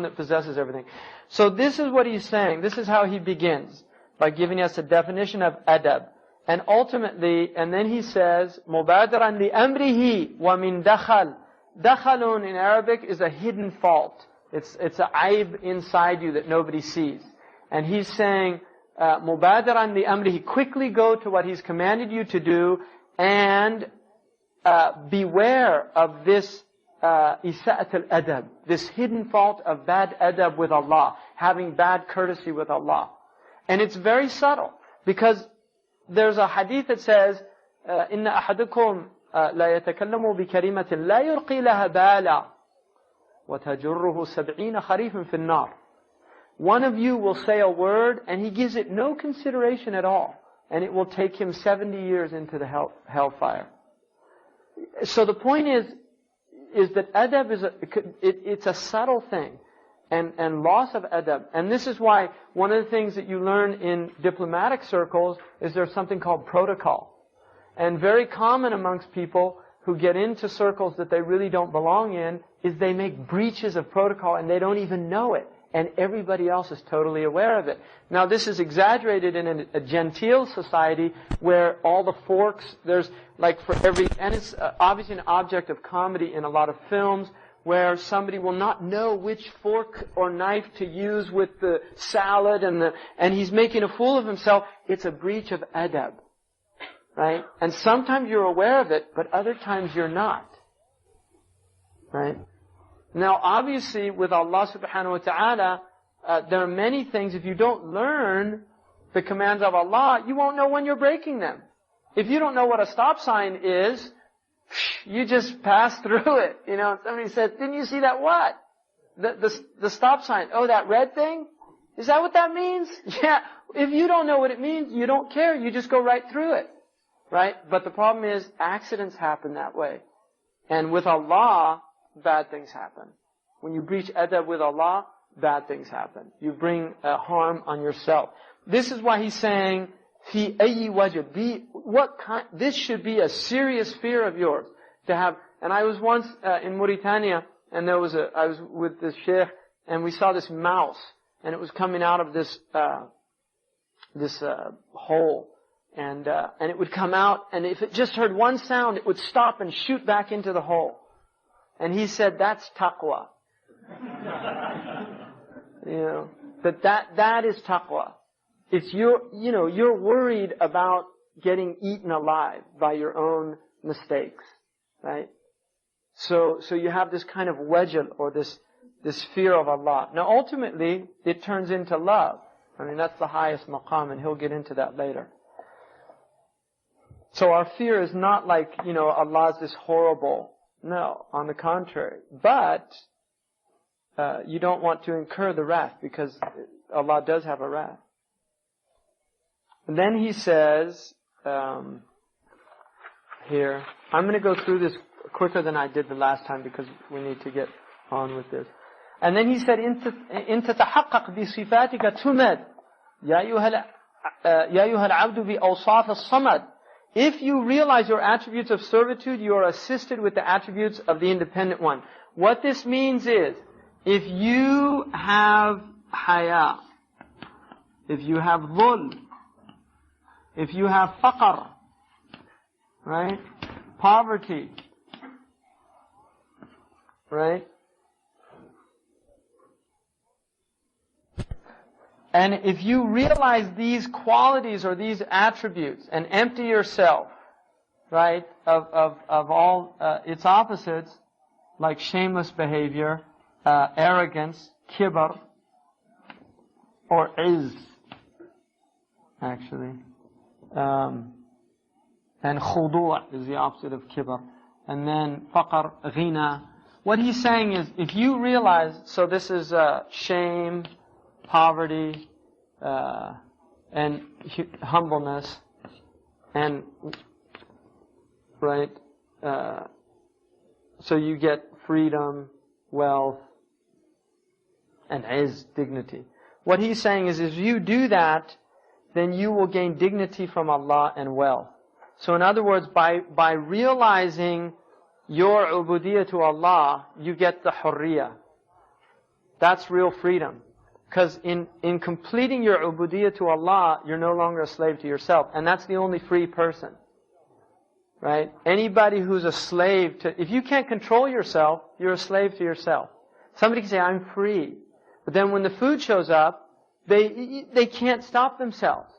that possesses everything. So this is what he's saying. This is how he begins, by giving us a definition of adab. And ultimately, and then he says, مُبَادِرًا لِأَمْرِهِ وَمِنْ دَخَلْ. Dakhalun in Arabic is a hidden fault. It's a aib inside you that nobody sees. And he's saying, مُبَادِرًا لِأَمْرِهِ, quickly go to what he's commanded you to do, and beware of this isa'at al-adab, this hidden fault of bad adab with Allah, having bad courtesy with Allah. And it's very subtle, because there's a hadith that says, إِنَّ أَحَدُكُمْ لَا يَتَكَلَّمُ بِكَلِمَةٍ لَا يُلْقِي لَهَا بَالًا وَتَجُرُّهُ 70 خَرِيفٍ فِي النَّارِ. One of you will say a word, and he gives it no consideration at all, and it will take him 70 years into the hellfire. So the point is that adab it's a subtle thing, and loss of adab. And this is why one of the things that you learn in diplomatic circles is there's something called protocol. And very common amongst people who get into circles that they really don't belong in is they make breaches of protocol and they don't even know it. And everybody else is totally aware of it. Now this is exaggerated in a genteel society where all the forks, there's like for every, and it's obviously an object of comedy in a lot of films, where somebody will not know which fork or knife to use with the salad and he's making a fool of himself. It's a breach of adab. Right? And sometimes you're aware of it, but other times you're not. Right? Now, obviously, with Allah subhanahu wa ta'ala, there are many things, if you don't learn the commands of Allah, you won't know when you're breaking them. If you don't know what a stop sign is, you just pass through it. You know, somebody said, didn't you see that what? The stop sign. Oh, that red thing? Is that what that means? Yeah. If you don't know what it means, you don't care. You just go right through it. Right? But the problem is, accidents happen that way. And with Allah, bad things happen. When you breach adab with Allah, bad things happen. You bring harm on yourself. This is why he's saying, fi ayyi wajh, this should be a serious fear of yours to have. And I was once in Mauritania, and I was with this sheikh, and we saw this mouse, and it was coming out of this hole. And it would come out, and if it just heard one sound, it would stop and shoot back into the hole. And he said, that's taqwa. You know, that is taqwa. It's you're worried about getting eaten alive by your own mistakes, right? So you have this kind of wajal, or this fear of Allah. Now ultimately, it turns into love. I mean, that's the highest maqam, and he'll get into that later. So our fear is not like, Allah's this horrible. No, on the contrary. But you don't want to incur the wrath, because Allah does have a wrath. And then he says, here, I'm going to go through this quicker than I did the last time, because we need to get on with this. And then he said, إِن تَتَحَقَّقْ بِصِفَاتِكَ تُمَدْ يَا أَيُّهَا الْعَبْدُ بِأَوْصَافِ الصَّمَدِ. If you realize your attributes of servitude, you are assisted with the attributes of the independent one. What this means is, if you have haya, if you have dhul, if you have faqr, right? Poverty, right? And if you realize these qualities or these attributes and empty yourself, right, of all its opposites, like shameless behavior, arrogance, kibr, or izz, actually, and khudu' is the opposite of kibr, and then faqr, ghina. What he's saying is, if you realize, so this is shame, poverty, and humbleness, and right, so you get freedom, wealth, and izz, dignity. What he's saying is, if you do that, then you will gain dignity from Allah and wealth. So in other words, by realizing your ubudiyyah to Allah, you get the hurriyah. That's real freedom. Because in completing your ubudiyyah to Allah, you're no longer a slave to yourself. And that's the only free person. Right? Anybody who's a slave to... If you can't control yourself, you're a slave to yourself. Somebody can say, I'm free. But then when the food shows up, they can't stop themselves.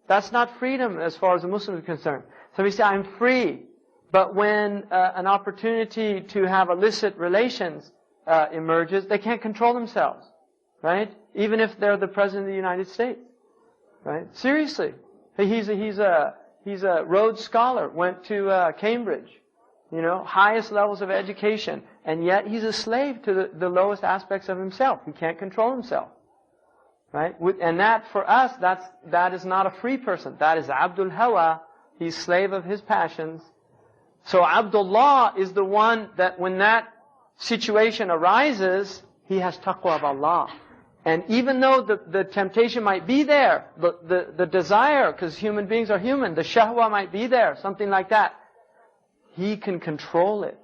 That's not freedom as far as a Muslim is concerned. Somebody say, I'm free. But when an opportunity to have illicit relations emerges, they can't control themselves. Right? Even if they're the President of the United States. Right? Seriously. He's a Rhodes Scholar, went to Cambridge. Highest levels of education. And yet he's a slave to the lowest aspects of himself. He can't control himself. Right? And that, for us, that is not a free person. That is Abdul Hawa. He's slave of his passions. So Abdullah is the one that when that situation arises, he has taqwa of Allah. And even though the temptation might be there, the desire, because human beings are human, the shahwa might be there, something like that, he can control it.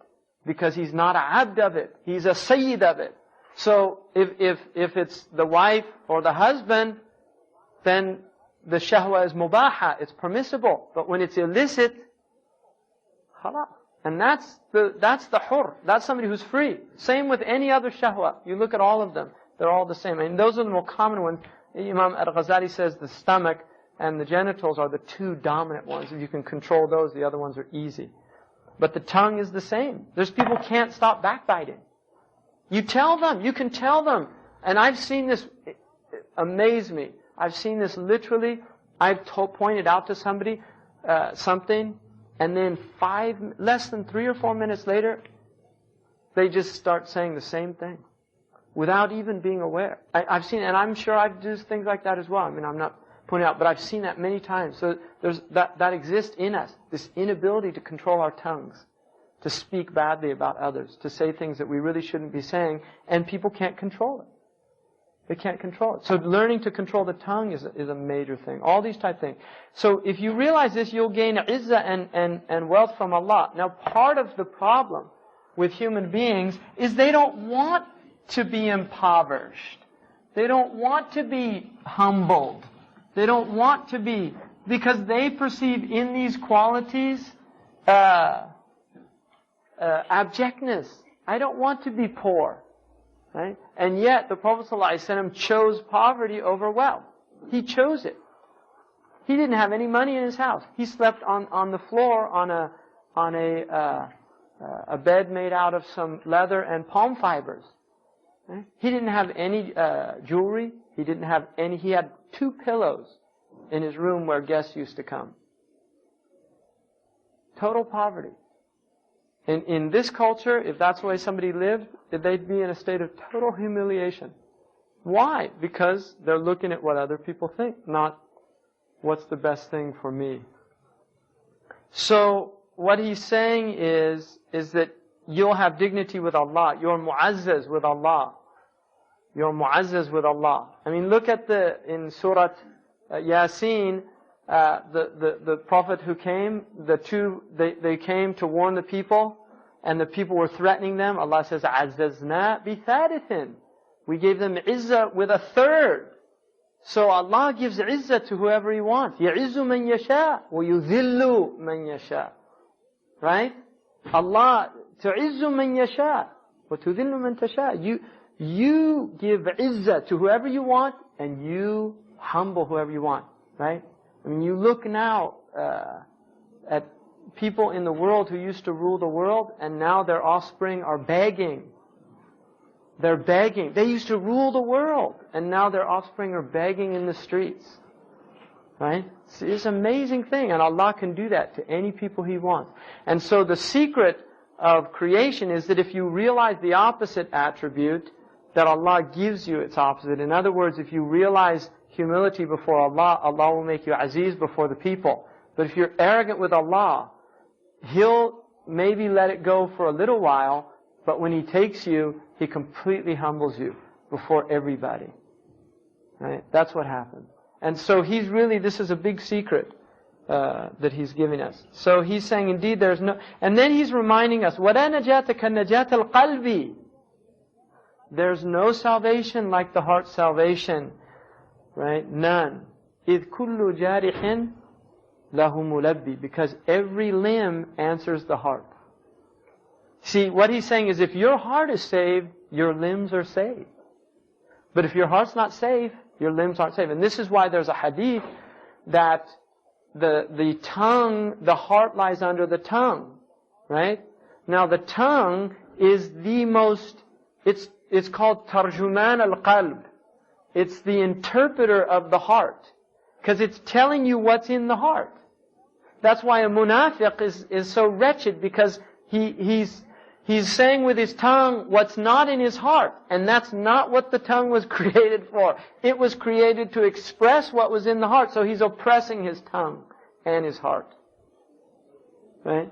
Because he's not a abd of it. He's a sayyid of it. So if it's the wife or the husband, then the shahwa is mubaha, it's permissible. But when it's illicit, khalas. And that's the hur. That's somebody who's free. Same with any other shahwa. You look at all of them. They're all the same. And those are the more common ones. Imam al-Ghazali says the stomach and the genitals are the two dominant ones. If you can control those, the other ones are easy. But the tongue is the same. There's people who can't stop backbiting. You tell them. You can tell them. And I've seen this amaze me. I've seen this literally. I've pointed out to somebody something, and then less than 3 or 4 minutes later, they just start saying the same thing without even being aware. I've seen, and I'm sure I've done things like that as well. I mean, I'm not pointing out, but I've seen that many times. So there's that exists in us, this inability to control our tongues, to speak badly about others, to say things that we really shouldn't be saying, and people can't control it. They can't control it. So learning to control the tongue is a major thing. All these type of things. So if you realize this, you'll gain izzah and wealth from Allah. Now, part of the problem with human beings is they don't want to be impoverished. They don't want to be humbled. They don't want to be, because they perceive in these qualities abjectness. I don't want to be poor. Right? And yet the Prophet ﷺ chose poverty over wealth. He chose it. He didn't have any money in his house. He slept on the floor on a bed made out of some leather and palm fibers. Right? He didn't have any jewelry. He had 2 pillows in his room where guests used to come. Total poverty. In this culture, if that's the way somebody lived, they'd be in a state of total humiliation. Why? Because they're looking at what other people think, not what's the best thing for me. So what he's saying is that you'll have dignity with Allah. You're mu'azzaz with Allah. You're mu'azzaz with Allah. I mean, look at in Surah Yasin, the prophet who came, they came to warn the people, and the people were threatening them. Allah says, "Azzazna bi thalithin." We gave them izzah with a third. So Allah gives izzah to whoever He wants. يَعِزُّ مَنْ يَشَاءُ وَيُذِلُّ مَنْ يَشَاءُ. Right? Allah تُعِزُّ مَنْ يَشَاءُ وَتُذِلُّ مَنْ تَشَاءُ. You give izzah to whoever you want, and you humble whoever you want. Right? I mean, you look now at people in the world who used to rule the world, and now their offspring are begging. They're begging. They used to rule the world, and now their offspring are begging in the streets. Right? It's an amazing thing, and Allah can do that to any people He wants. And so the secret of creation is that if you realize the opposite attribute, that Allah gives you its opposite. In other words, if you realize humility before Allah, Allah will make you aziz before the people. But if you're arrogant with Allah, He'll maybe let it go for a little while, but when He takes you, He completely humbles you before everybody. Right? That's what happens. And so this is a big secret that He's giving us. So He's saying, indeed, there's no... And then He's reminding us, وَلَا نَجَاةَ كَنَّجَاةَ الْقَلْبِ. there's no salvation like the heart's salvation. Right? None. إِذْ كُلُّ جَارِحٍ لَهُ مُلَبِّي. Because every limb answers the heart. See, what he's saying is if your heart is saved, your limbs are saved. But if your heart's not saved, your limbs aren't saved. And this is why there's a hadith that the tongue, the heart lies under the tongue. Right? Now the tongue is the most, it's called tarjuman al-qalb. It's the interpreter of the heart. Because it's telling you what's in the heart. That's why a munafiq is so wretched, because he's saying with his tongue what's not in his heart. And that's not what the tongue was created for. It was created to express what was in the heart. So he's oppressing his tongue and his heart. Right?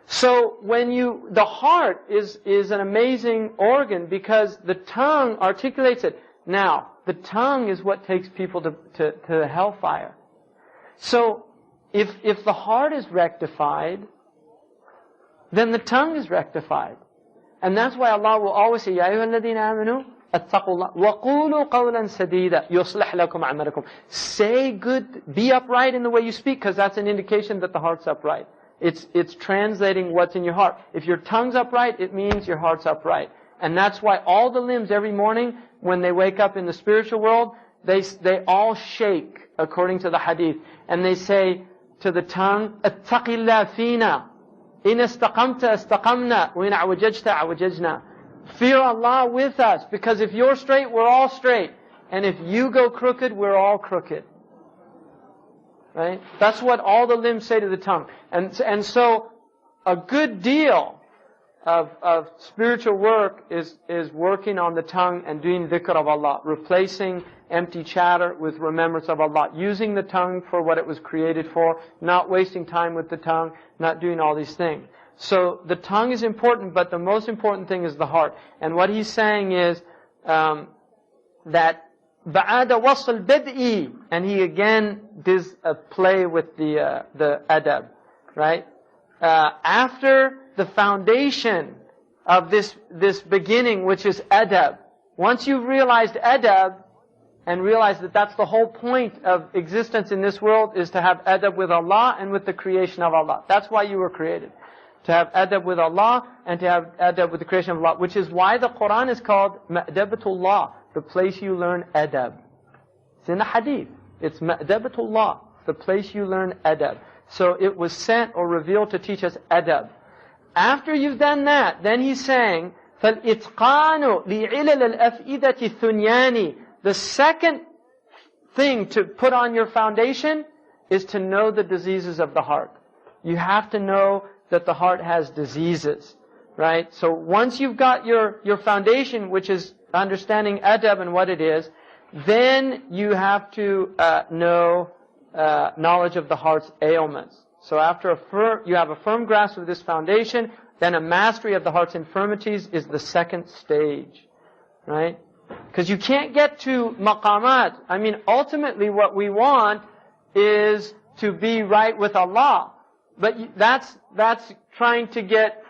So the heart is an amazing organ, because the tongue articulates it. Now, the tongue is what takes people to hellfire. So, if the heart is rectified, then the tongue is rectified. And that's why Allah will always say, يَا أَيُّهَا الَّذِينَ آمَنُوا اتَّقُوا اللَّهَ وَقُولُوا قَوْلًا سَدِيدًا يُصْلِحْ لَكُمْ أَعْمَالَكُمْ. Say good, be upright in the way you speak, because that's an indication that the heart's upright. It's translating what's in your heart. If your tongue's upright, it means your heart's upright. And that's why all the limbs every morning, when they wake up in the spiritual world, they all shake according to the hadith. And they say to the tongue, اتَّقِ اللَّهَ فِينَا إِنَ اسْتَقَمْتَ اسْتَقَمْنَا وَإِنْ عَوَجَجْتَ عَوَجَجْنَا. Fear Allah with us, because if you're straight, we're all straight. And if you go crooked, we're all crooked. Right? That's what all the limbs say to the tongue. And so a good deal of spiritual work is working on the tongue and doing dhikr of Allah, replacing empty chatter with remembrance of Allah, using the tongue for what it was created for, not wasting time with the tongue, not doing all these things. So the tongue is important, but the most important thing is the heart. And what he's saying is that بَعَادَ وَصْلِ الْبَدْءِ, and he again does a play with the adab, right? After the foundation of this beginning, which is adab, once you've realized adab, and realize that that's the whole point of existence in this world, is to have adab with Allah and with the creation of Allah. That's why you were created. To have adab with Allah and to have adab with the creation of Allah. Which is why the Quran is called Ma'dabatullah, the place you learn adab. It's in the hadith. It's Ma'dabatullah, the place you learn adab. So it was sent or revealed to teach us adab. After you've done that, then he's saying, فَالْإِتْقَانُ لِعِلَلِ الْأَفْئِدَةِ الثُّنْيَانِ. The second thing to put on your foundation is to know the diseases of the heart. You have to know that the heart has diseases, right? So once you've got your foundation, which is understanding adab and what it is, then you have to know knowledge of the heart's ailments. So after you have a firm grasp of this foundation, then a mastery of the heart's infirmities is the second stage, right? Because you can't get to maqamat. I mean, ultimately what we want is to be right with Allah. But that's trying to get,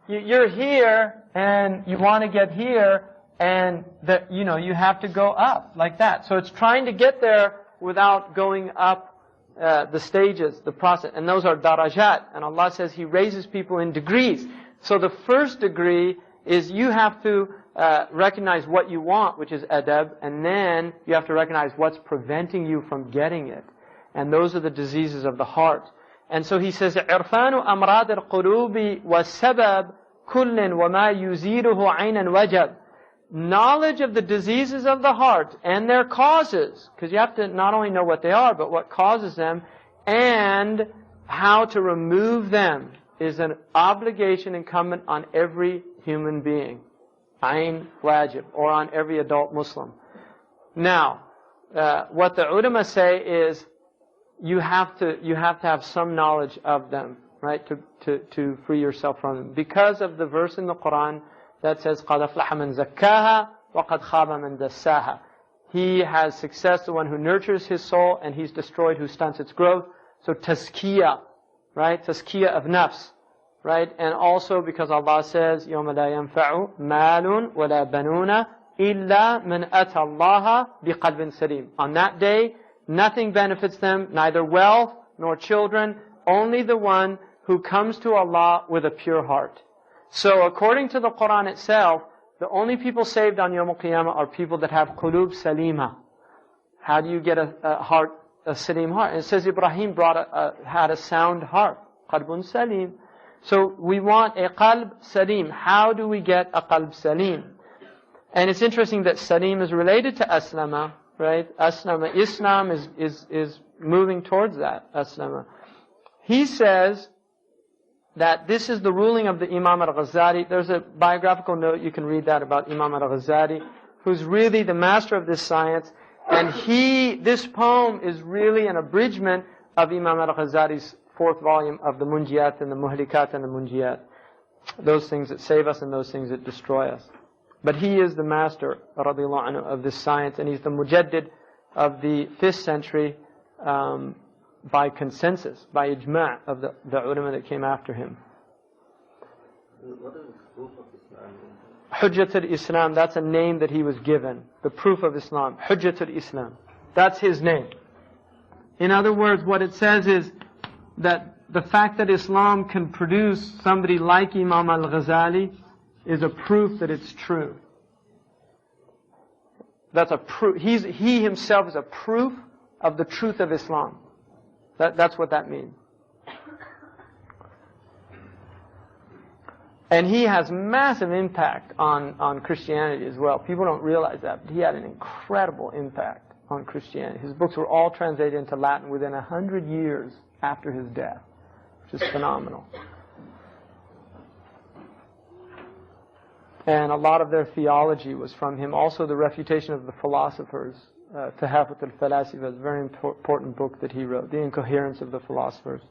you're here and you want to get here, and you have to go up like that. So it's trying to get there without going up the stages, the process. And those are darajat. And Allah says He raises people in degrees. So the first degree is you have to recognize what you want, which is adab, and then you have to recognize what's preventing you from getting it. And those are the diseases of the heart. And so he says, عِرْفَانُ أَمْرَادِ الْقُلُوبِ وَالسَّبَبِ كُلٍّ وَمَا يُزِيلُهُ عَيْنًا وَجَبٍ. Knowledge of the diseases of the heart and their causes, because you have to not only know what they are, but what causes them, and how to remove them, is an obligation incumbent on every human being. Ayn wajib, or on every adult Muslim. Now, what the ulama say is, you have to have some knowledge of them, right, to free yourself from them. Because of the verse in the Quran that says, قَدْ أَفْلَحَ مَنْ زَكَّاهَا وَقَدْ خَابَ مَنْ دَسَّاهَا. He has success, the one who nurtures his soul, and he's destroyed who stunts its growth. So tazkiyah, right, tazkiyah of nafs. right? And also because Allah says, يَوْمَ لَا يَنْفَعُ مَالٌ وَلَا بَنُونَ إِلَّا مَنْ أَتَى اللَّهَ بِقَلْبٍ سَلِيمٍ. On that day, nothing benefits them, neither wealth nor children, only the one who comes to Allah with a pure heart. So according to the Quran itself, the only people saved on Yawm al-Qiyamah are people that have qulub salima. How do you get a heart, a salim heart? And it says Ibrahim had a sound heart. Qalbun salim. So we want a qalb salim. How do we get a qalb salim? And it's interesting that salim is related to aslama, right? Aslama, Islam is moving towards that, aslama. He says that this is the ruling of the Imam al-Ghazali. There's a biographical note, you can read that about Imam al-Ghazali, who's really the master of this science. And this poem is really an abridgment of Imam al-Ghazali's 4th volume of the Munjiyat and the Muhlikat and the Munjiyat. Those things that save us and those things that destroy us. But he is the master, radiallahu anhu, of this science, and he's the mujaddid of the 5th century by consensus, by ijma' of the ulama that came after him. What is the proof of Islam? Hujjat al-Islam, that's a name that he was given. The proof of Islam. Hujjat al-Islam. That's his name. In other words, what it says is that the fact that Islam can produce somebody like Imam al-Ghazali is a proof that it's true. That's a proof. He himself is a proof of the truth of Islam. That's what that means. And he has massive impact on Christianity as well. People don't realize that, but he had an incredible impact on Christianity. His books were all translated into Latin within 100 years after his death, which is phenomenal. And a lot of their theology was from him. Also, the refutation of the philosophers, Tahafut al-Falasifa, is a very important book that he wrote, The Incoherence of the Philosophers.